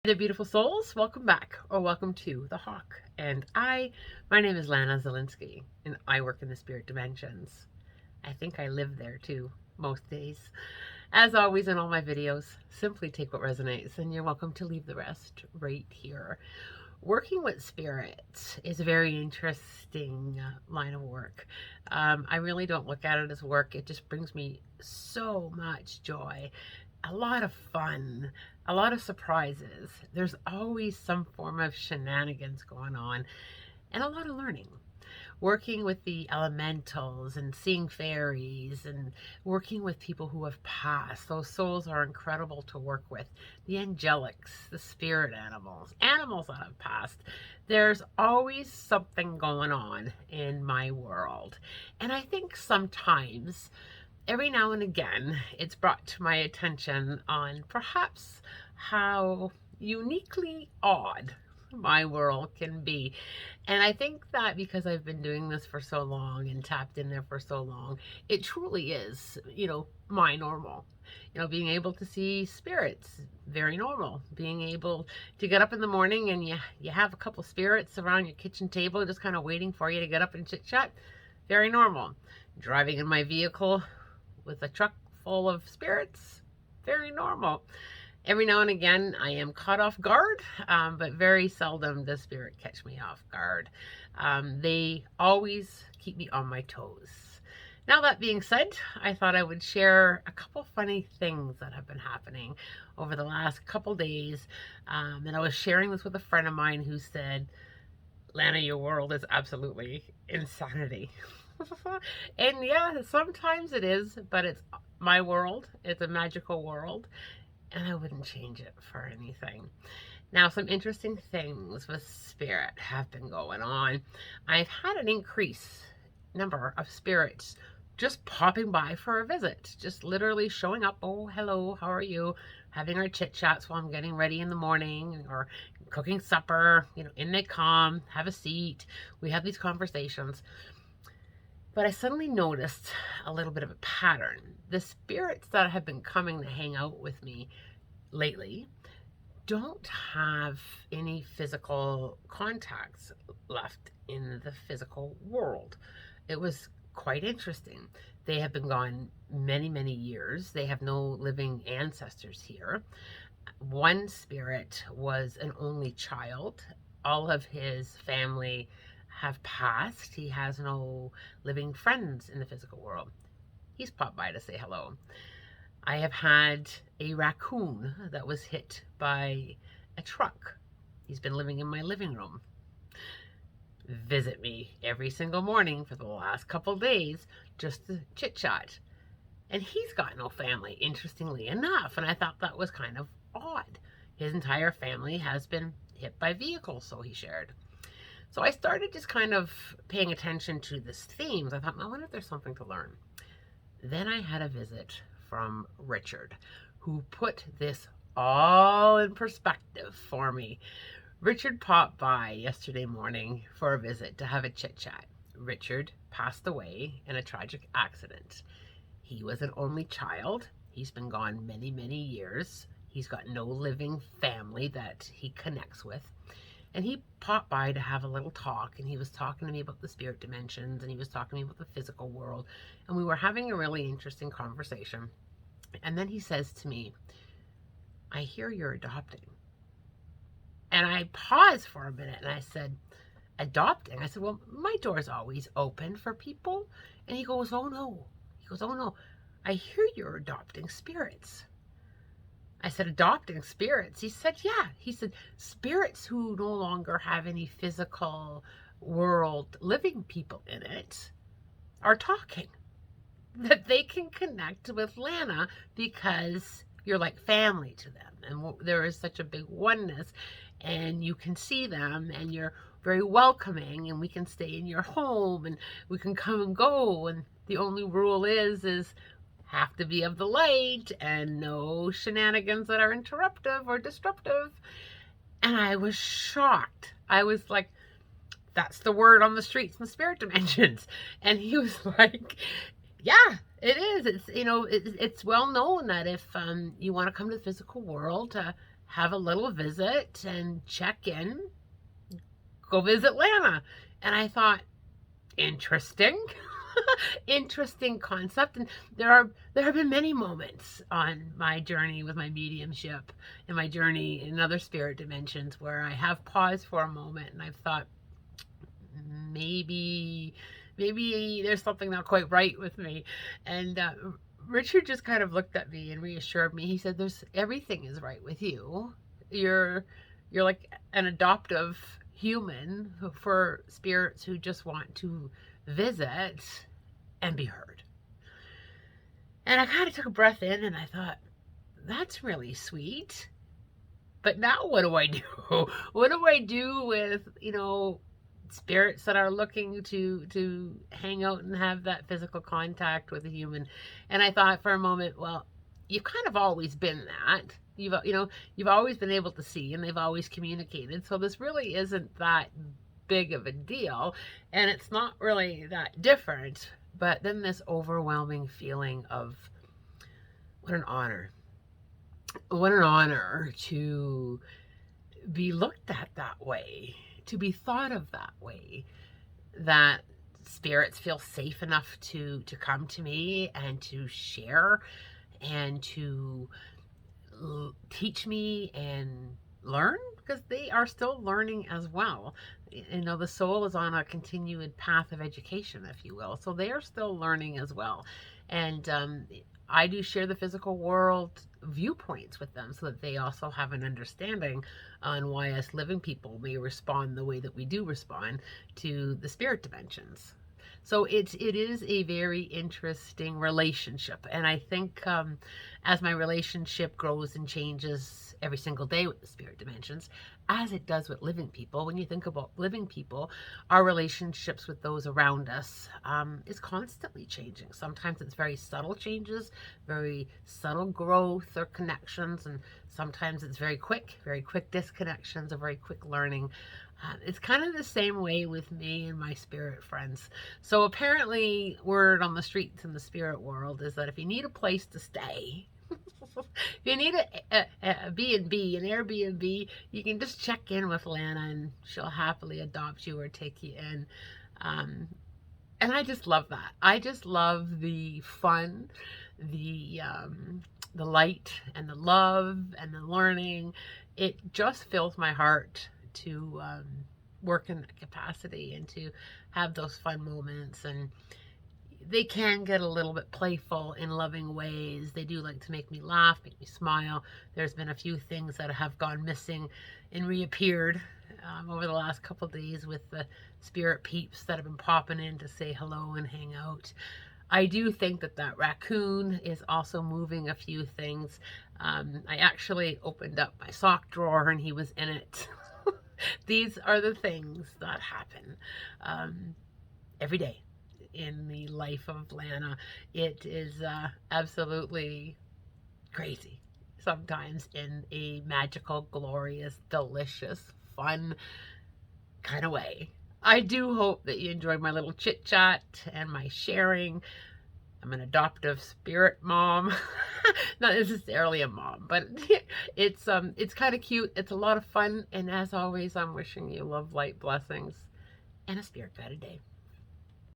Hey there, beautiful souls. Welcome back, or welcome to The Hawk. My name is Lana Zelinsky, and I work in the spirit dimensions. I think I live there too, most days. As always in all my videos, simply take what resonates, and you're welcome to leave the rest right here. Working with spirits is a very interesting line of work. I really don't look at it as work. It just brings me so much joy, a lot of fun, a lot of surprises. There's always some form of shenanigans going on, and a lot of learning. Working with the elementals and seeing fairies and working with people who have passed. Those souls are incredible to work with. The angelics, the spirit animals, animals that have passed. There's always something going on in my world. And I think sometimes, every now and again, it's brought to my attention on perhaps how uniquely odd my world can be. And I think that because I've been doing this for so long and tapped in there for so long, it truly is, my normal. Being able to see spirits, very normal. Being able to get up in the morning and you have a couple spirits around your kitchen table just kind of waiting for you to get up and chit chat, very normal. Driving in my vehicle with a truck full of spirits, very normal. Every now and again, I am caught off guard, but very seldom does spirit catch me off guard. They always keep me on my toes. Now, that being said, I thought I would share a couple funny things that have been happening over the last couple days. And I was sharing this with a friend of mine who said, Lana, your world is absolutely insanity. And yeah, sometimes it is, but it's my world. It's a magical world, and I wouldn't change it for anything. Now, some interesting things with spirit have been going on. I've had an increase number of spirits just popping by for a visit, just literally showing up. Oh, hello, how are you? Having our chit chats while I'm getting ready in the morning or cooking supper. In they come, have a seat. We have these conversations. But I suddenly noticed a little bit of a pattern. The spirits that have been coming to hang out with me lately don't have any physical contacts left in the physical world. It was quite interesting. They have been gone many, many years. They have no living ancestors here. One spirit was an only child. All of his family have passed. He has no living friends in the physical world. He's popped by to say hello. I have had a raccoon that was hit by a truck. He's been living in my living room. Visit me every single morning for the last couple days just to chit chat. And he's got no family, interestingly enough. And I thought that was kind of odd. His entire family has been hit by vehicles, so he shared. So I started just kind of paying attention to this themes. I thought, I wonder if there's something to learn. Then I had a visit from Richard, who put this all in perspective for me. Richard popped by yesterday morning for a visit to have a chit chat. Richard passed away in a tragic accident. He was an only child. He's been gone many, many years. He's got no living family that he connects with. And he popped by to have a little talk, and he was talking to me about the spirit dimensions, and he was talking to me about the physical world, and we were having a really interesting conversation. And then he says to me, I hear you're adopting. And I paused for a minute, and I said, adopting? I said, well, my door's always open for people. And he goes, oh no. He goes, oh no, I hear you're adopting spirits. I said, adopting spirits? He said, yeah. He said, spirits who no longer have any physical world living people in it are talking. That they can connect with Lana because you're like family to them. And there is such a big oneness, and you can see them, and you're very welcoming, and we can stay in your home, and we can come and go. And the only rule is have to be of the light and no shenanigans that are interruptive or disruptive. And I was shocked. I was like, that's the word on the streets in the spirit dimensions. And he was like, yeah, it is. It's, it's well known that if you want to come to the physical world to have a little visit and check in, go visit Lana. And I thought, interesting. Interesting concept. And there have been many moments on my journey with my mediumship and my journey in other spirit dimensions where I have paused for a moment and I've thought, maybe there's something not quite right with me. And Richard just kind of looked at me and reassured me. He said, "There's everything is right with you. You're like an adoptive human for spirits who just want to visit and be heard." And I kind of took a breath in and I thought, that's really sweet. But now what do I do? What do I do with, spirits that are looking to hang out and have that physical contact with a human? And I thought for a moment, well, you've kind of always been that. You've always been able to see, and they've always communicated. So this really isn't that big of a deal, and it's not really that different. But then this overwhelming feeling of what an honor. What an honor to be looked at that way, to be thought of that way, that spirits feel safe enough to come to me and to share and to teach me and learn, because they are still learning as well. The soul is on a continued path of education, if you will, so they are still learning as well. And I do share the physical world viewpoints with them so that they also have an understanding on why us living people may respond the way that we do respond to the spirit dimensions. So it is a very interesting relationship. And I think as my relationship grows and changes every single day with the spirit dimensions, as it does with living people, when you think about living people, our relationships with those around us is constantly changing. Sometimes it's very subtle changes, very subtle growth or connections, and sometimes it's very quick disconnections or very quick learning. It's kind of the same way with me and my spirit friends. So apparently, word on the streets in the spirit world is that if you need a place to stay, if you need a B&B, an Airbnb, you can just check in with Lana and she'll happily adopt you or take you in. And I just love that. I just love the fun, the light and the love and the learning. It just fills my heart to work in that capacity and to have those fun moments. And they can get a little bit playful in loving ways. They do like to make me laugh, make me smile. There's been a few things that have gone missing and reappeared over the last couple of days with the spirit peeps that have been popping in to say hello and hang out. I do think that raccoon is also moving a few things. I actually opened up my sock drawer and he was in it. These are the things that happen every day in the life of Lana. It is absolutely crazy sometimes in a magical, glorious, delicious, fun kind of way. I do hope that you enjoyed my little chit chat and my sharing. I'm an adoptive spirit mom. Not necessarily a mom, but it's kind of cute. It's a lot of fun. And as always, I'm wishing you love, light, blessings, and a spirit guided day.